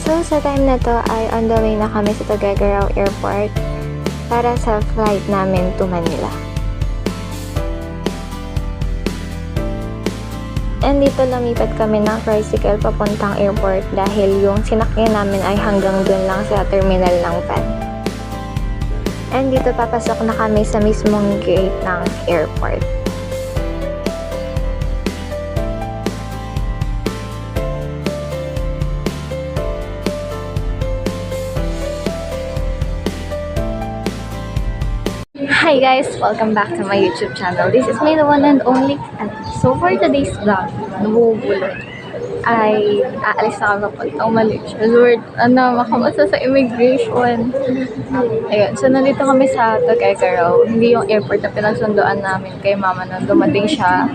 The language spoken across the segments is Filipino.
So, sa time na to ay on the way na kami sa Tuguegarao Airport para sa flight namin to Manila. And dito lumipat kami ng tricycle papuntang airport dahil yung sinakyan namin ay hanggang dun lang sa terminal ng van. And dito papasok na kami sa mismong gate ng airport. Hi guys! Welcome back to my YouTube channel. This is me, the one and only. And so for today's vlog, nabubulot ay aalis na kami papuntang Malaysia. Lord, makamasa sa immigration. Ayun, so nandito kami sa Tuguegarao. Hindi yung airport na pinagsundoan namin kay mama nung dumating siya.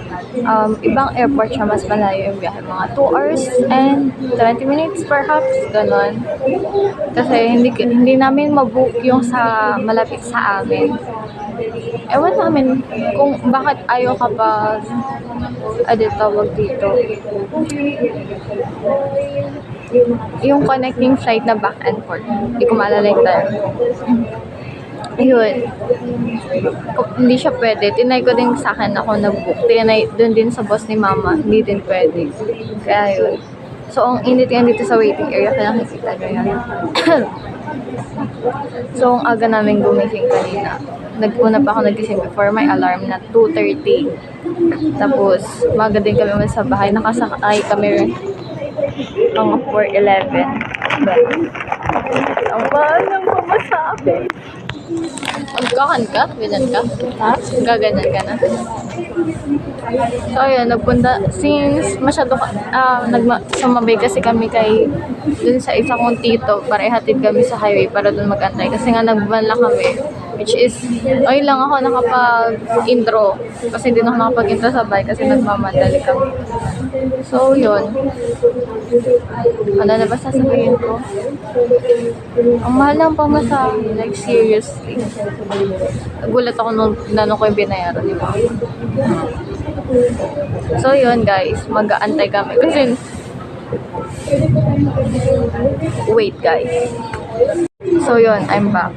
Ibang airport siya, mas malayo yung biyahe. Mga 2 hours and 20 minutes perhaps, ganon. Kasi hindi namin mabook yung sa malapit sa amin. Ewan namin kung bakit ayaw kapag tawag dito. Yung connecting flight na back and forth. Hindi ko maalala yung time. Ayun. Hindi siya pwede. Tinay ko din sa akin ako nag-book. Tinay dun din sa boss ni mama. Hindi din pwede. Kaya yun. So, ang init yan dito sa waiting area. Kaya nakikita nyo yan. So, ang aga namin gumising kanina. Naguna pa ako nagising before my alarm na 2:30. Tapos, maga din kami sa bahay. Nakasakay kami mga 4:11. Ang mahal ng mamasabi. Magkakan ka? Ganyan ka? Ha? Gaganyan ka na? So, ayun, nagpunta. Since masyado sumabay kasi kami dun sa isa kong tito para ihatid kami sa highway para dun mag-antay. Kasi nga nag-van lang kami. Which is, ayun lang ako nakapag-intro. Kasi hindi ako nakapag-intro sa bike kasi nagmamadali kami. So, yun. Ano na ba sasabihin ko? Ang mahal lang pamasahe. Like, seriously. Nagulat ako nung ko yung binayaran, di ba? So, yun guys. Mag-aantay kami. Kasi, wait guys. So, yun. I'm back.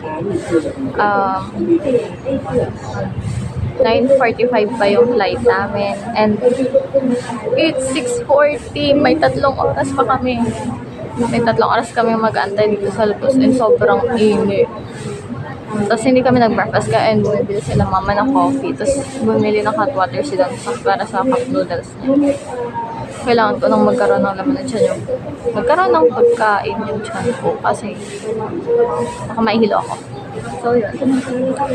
9:45 pa yung flight namin. And, it's 6:40. May 3 oras pa kami. May 3 oras kami mag-aantay dito sa labas. And sobrang init. Tapos hindi kami nag-breakfast ka and bumibili sila mama ng coffee. Tapos bumili ng hot water sila para sa cup noodles. Kailangan ko nang magkaroon ng laman ng tiyan yung magkaroon ng pagkain yung tiyan ko kasi baka maihilo ako. So yun.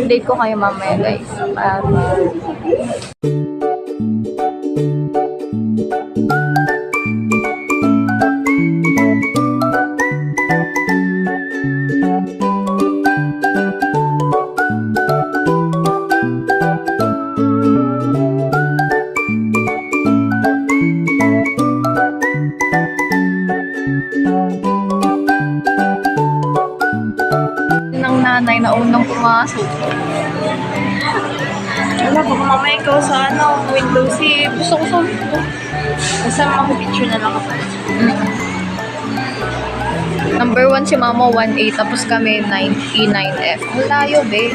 Date ko kayo mamaya guys. Nanay na unang pumasok. Wala ko, mamaya ikaw sa window seat. Gusto ko sa window. Basta makapicture na lang ako. Number 1 si mama, 1A. Tapos kami, 9E9F. Ang layo, be.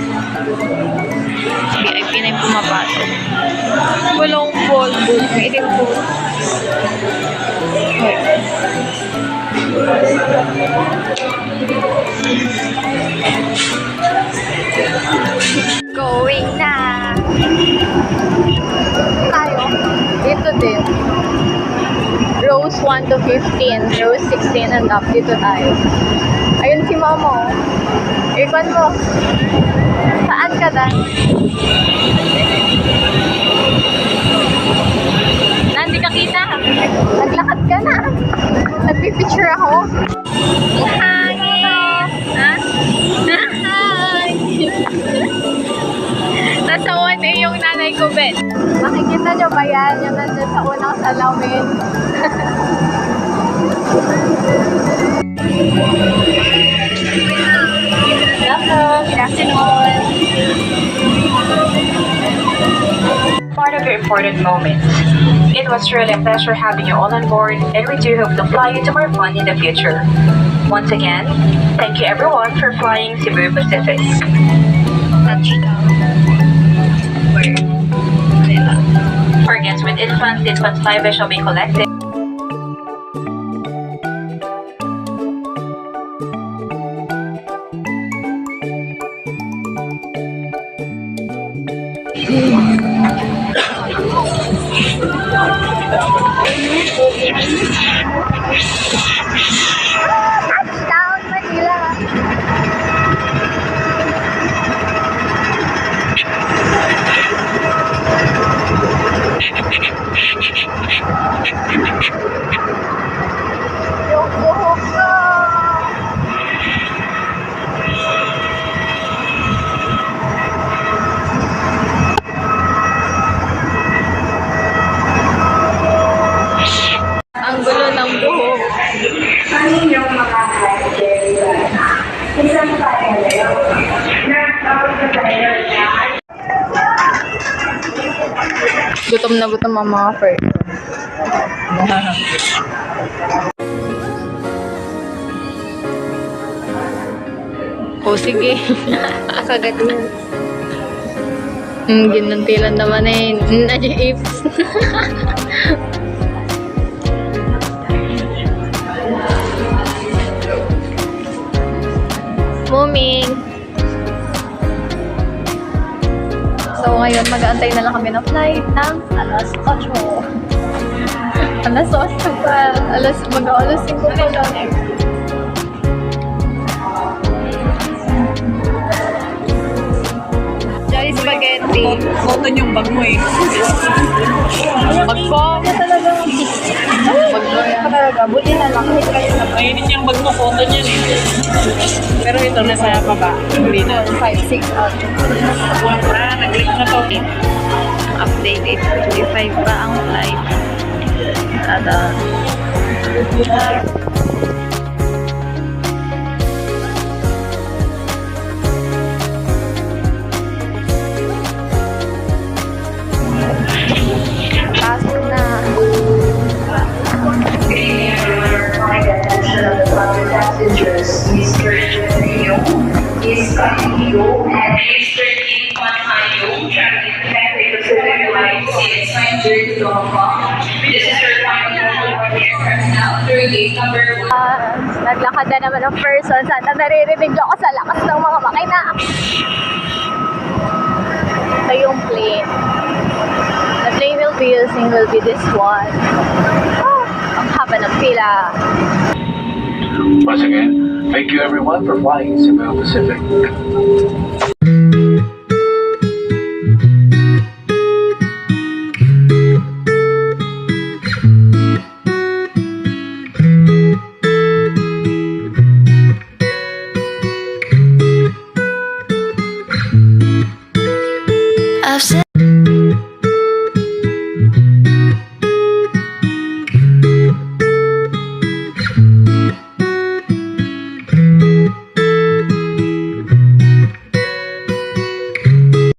VIP na yung pumapasok. Walang phone booth. May itim po. Going na! Tayo. Dito din. Rows 1 to 15. Rows 16 and up. Dito tayo. Ayun si mama. Ikon mo. Saan ka dan? Hindi ka kita. Naglakad ka na. Nagpipicture ako. Hi! Ha? Hi! Nasa 1A yung nanay ko, Ben. Makikita nyo ba yan? Yung nandun sa unang salamin. Good afternoon. Part of your important moment. It was really a pleasure having you all on board, and we do hope to fly you to more fun in the future. Once again, thank you everyone for flying Cebu Pacific. Touchdown. Where? Manila. For guests with infants live shall be collected. Touchdown, Manila. Yung buhok ko. Ang gulo ng buhok. Kaninyong mga kaibigan, isang tayo nagtawag na tayo na Gutom ang mga first. Oh, sige. Kagat mo. Ginantilan naman eh. Najiips. Moving. So, ngayon, mag-aantay na lang kami ng flight ng alas 8. Alas 8 pa. Mag-alas 5 pa lang. Joy Spaghetti. Photo yung bag mo eh. Bag ko. Talaga. Bag ko yan. Talaga. Buti na lang. Ayun yung bag mo, photo niya eh. Pero ito, nasa baba. Hindi na. 5-6 out. Nag-click na to. Update 8:55 pa ang flight. Kada. Pasok na. find attention of the other passengers, Mr. Junio, Ms. Camilo, and Mr. Kim Panhayo, traveling Cathay Pacific Line CX-9 to Hong Kong. This is your final aircraft now through gate number 1. Naglakad na naman ang person. Sana naririnig ako sa lakas ng mga makina. Ito yung plane. The plane will be using will be this one. Oh, ang haba ng pila. Once again, thank you everyone for flying Cebu Pacific.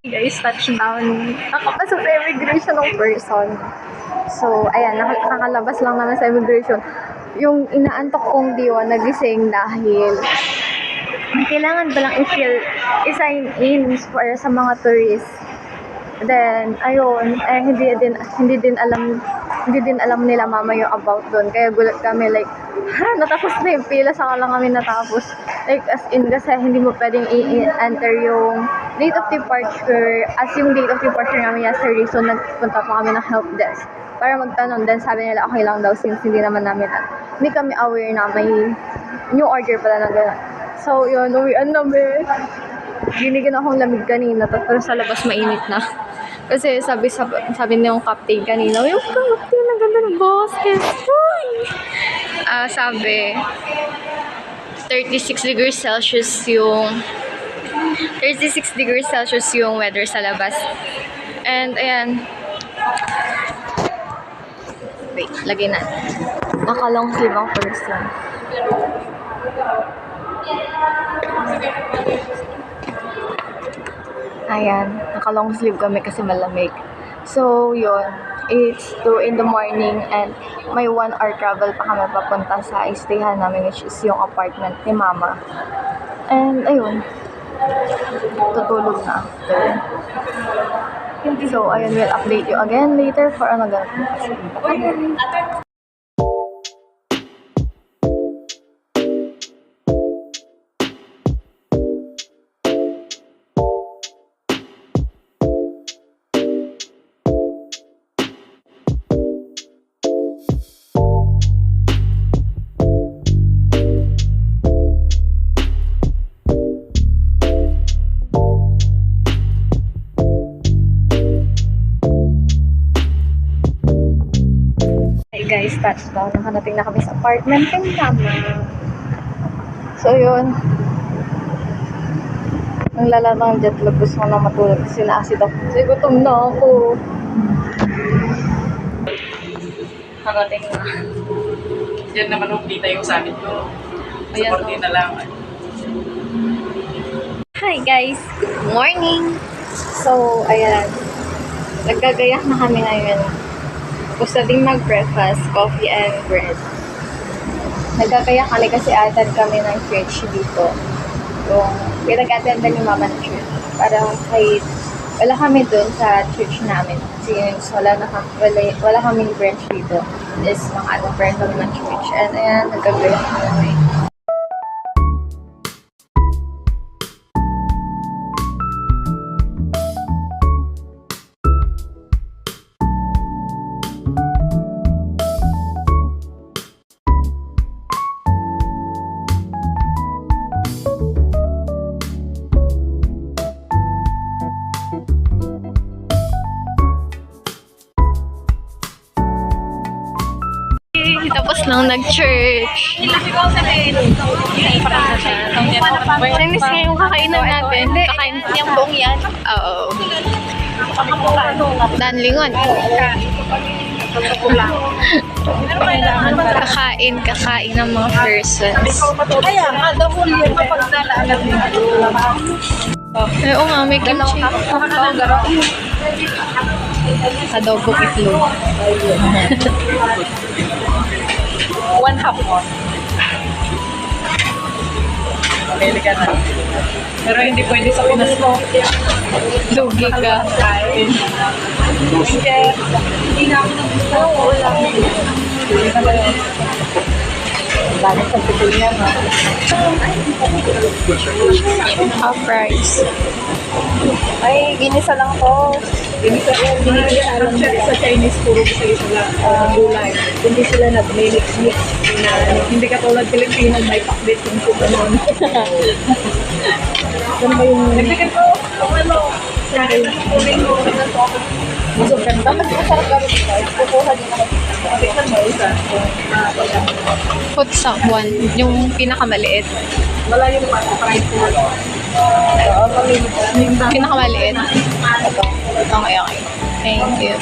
Guys, touchdown. Nakapasok sa immigration ng person. So, ayan, nakakalabas lang naman sa immigration. Yung inaantok kong diwa nagising dahil kailangan ba lang i-sign in para sa mga tourists. Then, ayun, hindi din alam nila mama yung about doon. Kaya gulat kami, like, natapos na yung pila, saka lang kami natapos. Like, as in, kasi hindi mo pwedeng i-enter yung date of departure, as yung date of departure namin yesterday. So, nagpunta pa kami ng help desk para magtanong. Then, sabi nila, okay lang daw, since hindi kami aware na may new order pala na gano'n. So, yun, uwian namin. Binigyan akong lamig kanina, pero sa labas mainit na. Kasi sabi niya yung captain kanina, yung captain, ang ganda ng boses. Sabi, 36 degrees Celsius yung weather sa labas. And ayan. Wait, lagay na. Nakalong sleeve ang person. Ayan, naka-long sleeve kami kasi malamig. So, yun. It's 2 in the morning and may 1 hour travel pa kami papunta sa stayhan namin, which is yung apartment ni Mama. And ayun, tutulog na after. So ayun, we'll update you again later for ano ganun. Hey guys, touchdown. Nakarating na kami sa apartment ng Mama. So yun. Ang lalamang jet lag, gusto ko na matulog kasi naasid ako. Kasi gutom na ako. Nakarating na. Yan naman ang dita yung sa amin ko. Sa Ayan, korte na lang. Hi guys! Good morning! So, ayan. Nagkagayak na kami ngayon. Gusto ding mag-breakfast, coffee and bread. Nagkagayak kami kasi attend kami ng church dito. Yung pinag-attend ni Mama ng church. Para kahit wala kami dun sa church namin. Kasi wala kaming branch dito. Is mag-attend kami ng church. And ayan, nagkagayak na kami. Tapos lang nag-church. Namiss nga yung kakainan natin. Kakain niyang buong yan. Oo. Danlingon. Kakain ng mga persons. Kaya nga, dahul yun kapag nalaalam nito. Oo nga, may kimchi. Adobo itlog. 1 half on. Pili ka na. Pero hindi pwede sa Pinas mo. Lugi ka. Kain. Hindi na ako nag-gusto. Wala. Hindi na ba yun? Dami sa pipil yan. Half price. Ay, ginisa lang to. Ginisa yan. Sa Chinese, puro sa isa lang. Gulay. Hindi sila nag-mix-mix. Hindi katulad Pilipino, may pakbit yung suka nun. Ano ba yung... Nagdagan ko. Ano? Gusto ganda. Masarap ka rin ito. Kukuha din ako. Tingnan mo isa. Put sa one. Yung pinakamaliit. Wala yung price ko. Pinakamaliit. Okay, okay. Thank you.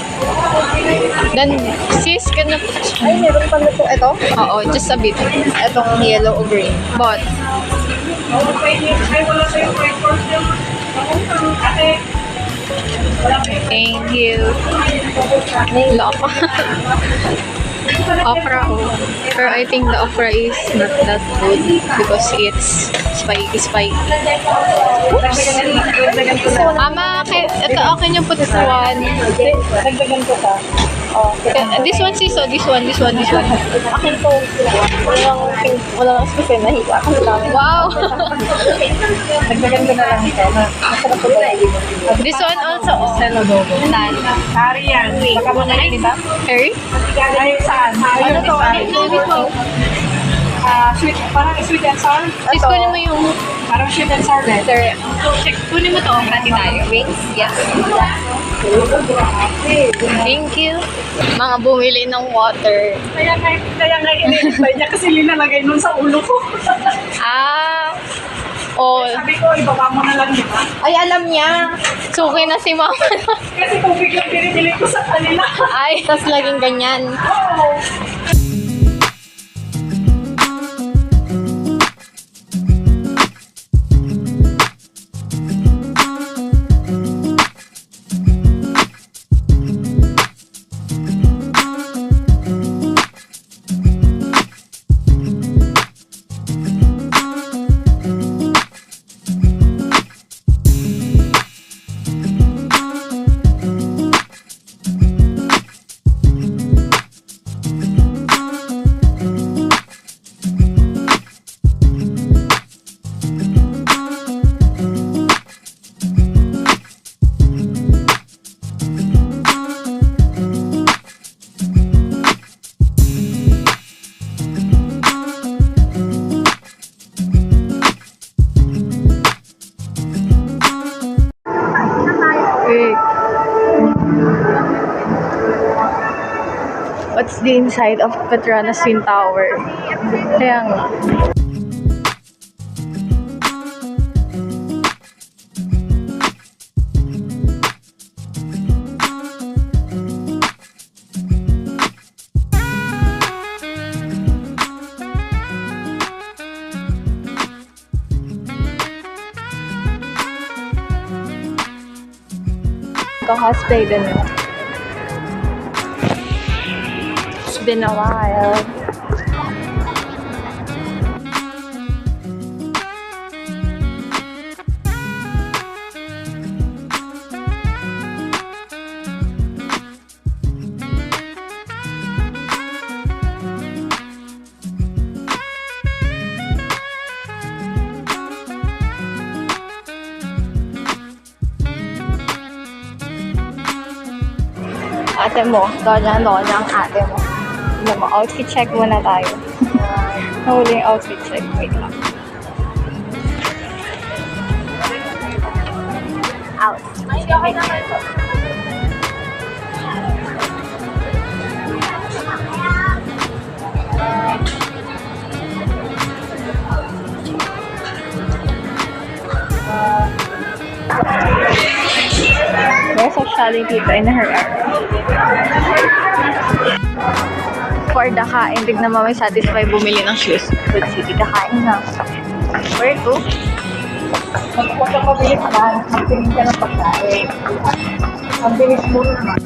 Then, sis, can you put Ay, meron pa na ito. Ito? Oo, just a bit. Itong yellow o green. But, Ay, wala sa'yo fried pork yun. Ate. thank you. Lock. Okra, oh. Pero I think the okra is not that good because it's spiky. Oops. Mama, okay niyo put this one. Nagdagan ko pa. Oh, This one, sis, oh. This one. akin to. Walang kasi nahiwa ako sa dami. Wow. Nagdagan ko na lang ito. Masarap ko ba? This one also, oh. Senodogo. Kari yan. Baka mo na yun, di ba? Harry? Ay, saan? Ano to? Sweet, parang sweet and sour. Sis, kunin mo yung... Parang sweet and sour din. Sir, check. Kunin mo to, okra tayo. Wings? Yes. Thank you. Mga bumili ng water. Kaya nga inilipay niya kasi linalagay nun sa ulo ko. Ah. Oh. Sabi ko, ibaba mo na lang, di ba? Ay, alam niya. Suki na si Mama. Kasi tubig yung pinibili ko sa kanila. Ay, tas laging ganyan. Oh. the inside of Petronas Twin Tower. Kaya nga. Cosplay din mo. It's been a while. Ate mo, doon ang ate mo. Ano mo, outfit check muna tayo. Nahuli yung outfit check. Wait lang. Out. There's a shelly dito in her area. For the kain, tignan mo may satisfy bumili ng shoes. Good city, kakain na. Where to? Magpapabili ka na, magpiling ka ng pagkain. Ang bilis mo naman.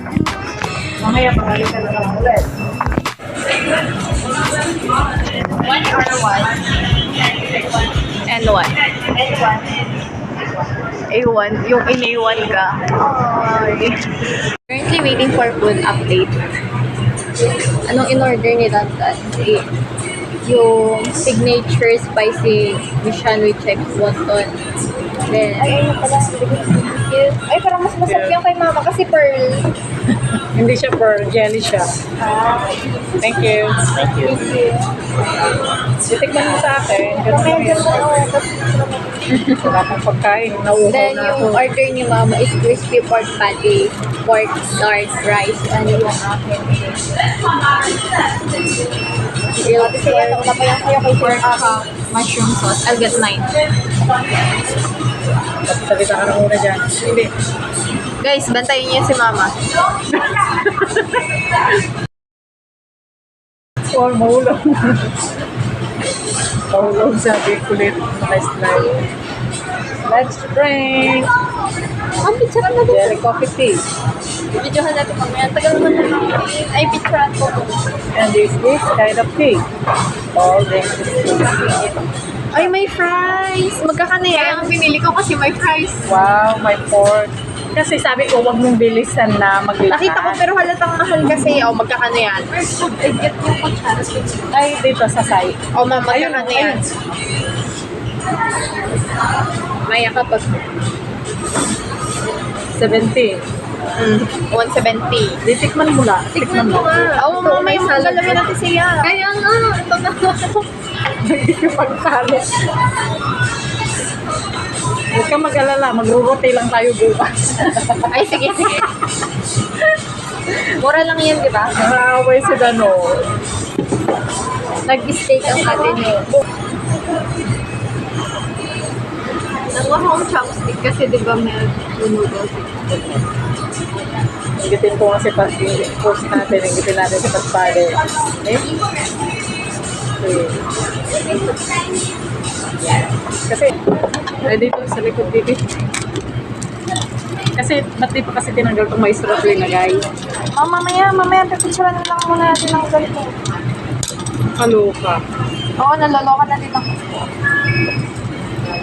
Mamaya marami ka na lang ulit. And one. A1. Yung in-A1 ka. Ay. Currently waiting for food update. Anong in-order ni Dandan? Yung signature spicy Mission with check wonton. Then, Ay, ayun pala. Ay, parang mas masarap yan kay mama kasi pearl. Hindi siya pearl, jelly siya. Thank you. Thank you. Titikman mo sa akin. Wala pang pagkain. Nauuhaw then na yung ako. order ni Mama is crispy pork patty, pork tart, rice, and yung akin is grilled pork chop, mushroom sauce. I'll get 9. Salita ka na muna dyan. Hindi. Guys, bantayin niyo si Mama. Or mahulog. Mahulog sabi kulit. Naka-slide. Let's drink. Ang picture na din. Jelly coffee tea. Videohan natin mamaya. Tagal mo na namin. Ay, picturean ko. And this is kind of tea. All drinks is tea. Ay, may fries. Magkakano yan? Kaya ang pinili ko kasi may fries. Wow, my pork. Kasi sabi ko, wag mong bilisan na maglakad. Nakita ko pero halatang mahal kasi. O, magkakano yan? I get yung kutsara. Ay, dito sa side. O, ma'am, magkakano yan? Maya kapag 70. 170. Titikman mo lang. Tikman mo nga. Oo, mama, may galawin natin siya. Kaya nga, ito na. Pagtalo. Huwag ka mag-alala. Mag-rotate lang tayo bukas. Ay, sige, sige. Mura lang yan, di ba? Nakaaway si Dano. Nag-steak ang ate niyo. Nakuha akong chopstick kasi di ba may noodles. Ingitin ko nga si post natin. Ingitin natin si Paspade. Eh? Okay. Kasi, ay dito sa likod dito. Kasi, ba't di pa kasi tinanggal itong maestro na guys? Mamaya, pipicturean na lang muna natin ang ganito. Kaloka. Oo, naloloka na din ako.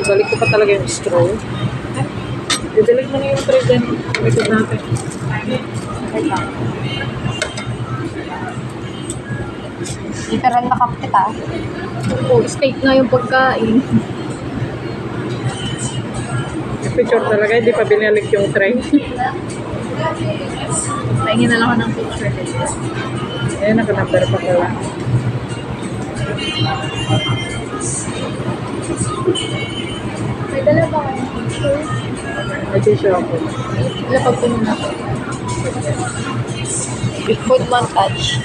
Ibalik ko pa talaga yung straw. Didilig mo na yung tray dyan. Likod natin. Wait lang. Literal na kapit ah. Oo, steak na yung pagkain. Yung picture talaga, hindi pa binalik yung tray. Tingin na lang ako ng picture nito. Ayan, nakanumber pa pala. May dala ba kayo ng picture? May tissue ako. Lapag ko muna. Food montage.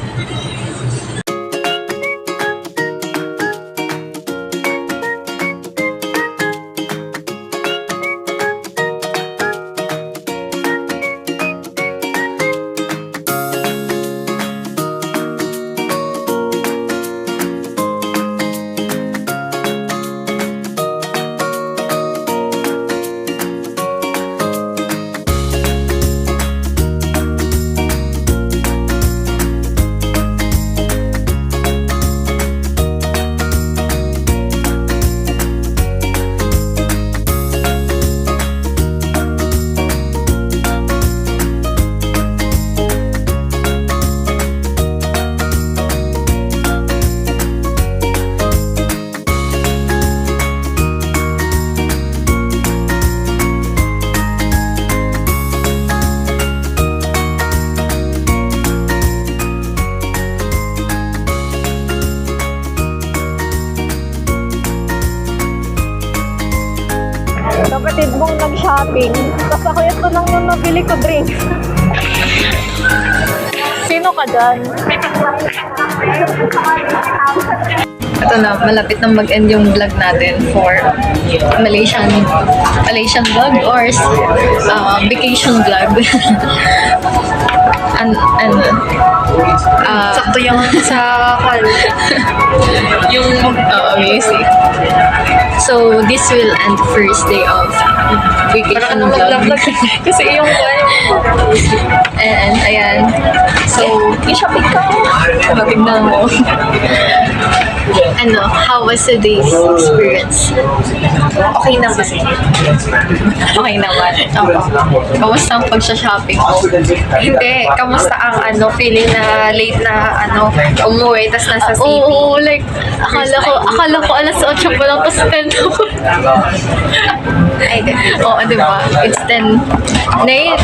kapatid mong nag-shopping. Tapos ako ito lang yung nabili ko drinks. Sino ka dyan? Ito na, malapit na mag-end yung vlog natin for Malaysian vlog or vacation vlog. Sakto yung sa yung music. So, this will end first day of vacation vlog. kasi yung And, ayan. So, i-shopping ka. Tignan mo. How was today's experience? okay naman. Okay naman. Kamusta ang pagsha-shopping mo? Hindi, kamusta ang feeling na late na umuwi tas nasa city? Oo, like, akala ko alas 8 pa lang, tapos 10 na po. Ay, Oo, diba? It's 10. Nate,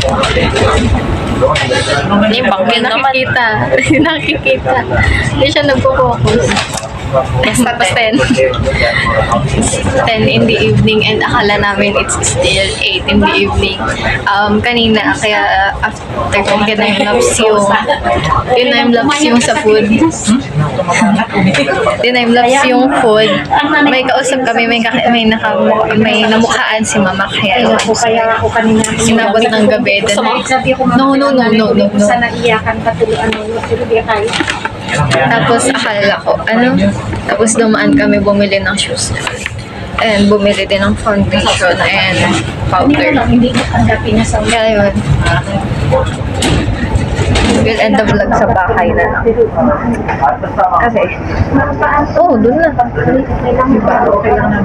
Hindi, bangin naman. nakikita. Hindi siya nagpo-focus. Basta 10. 10 in the evening and akala namin it's still 8 in the evening. Kanina, kaya after time-lapse yung sa food. Time-lapse yung food. May kausap kami, may namukhaan si mama, kaya Kaya ako kanina. sinabot ng gabi. No. Sa naiyakan patuloy kayo. Tapos akala ko, tapos dumaan kami bumili ng shoes namin. And bumili din ng foundation and powder. Hindi ko tanggapin niya sa Kaya yun. We'll end the vlog sa bahay na lang. Kasi, dun na. Diba?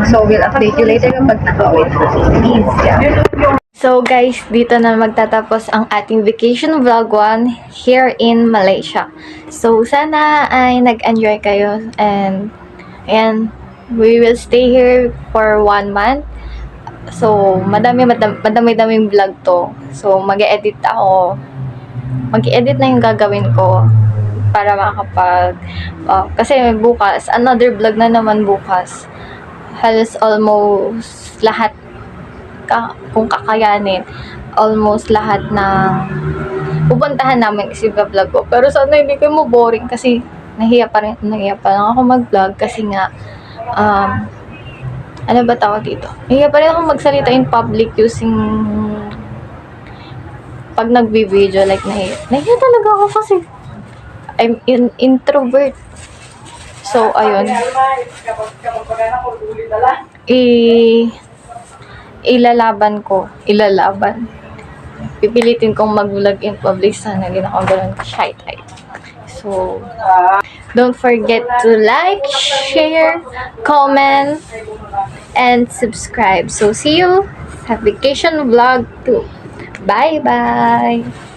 So, we'll update you later kapag nakawin. Please, yeah. So guys, dito na magtatapos ang ating vacation vlog 1 here in Malaysia. So sana ay nag-enjoy kayo and we will stay here for 1 month. So madami-daming vlog to. So mag-edit ako. Mag-edit na yung gagawin ko para makapag kasi bukas, another vlog na naman bukas. Halos almost lahat kung kakayanin, almost lahat ng pupuntahan namin is i-vlog ko. Pero sana hindi kayo mo boring kasi nahiya pa lang ako mag-vlog kasi nga ano ba tawag dito? Nahiya pa rin ako magsalita in public using pag nagbi-video, like nahiya talaga ako kasi I'm introvert. So ayun, ilalaban. Pipilitin kong mag-vlog in public. Sana din ako ganun shy type. So, don't forget to like, share, comment, and subscribe. So, see you sa vacation vlog 2. Bye-bye!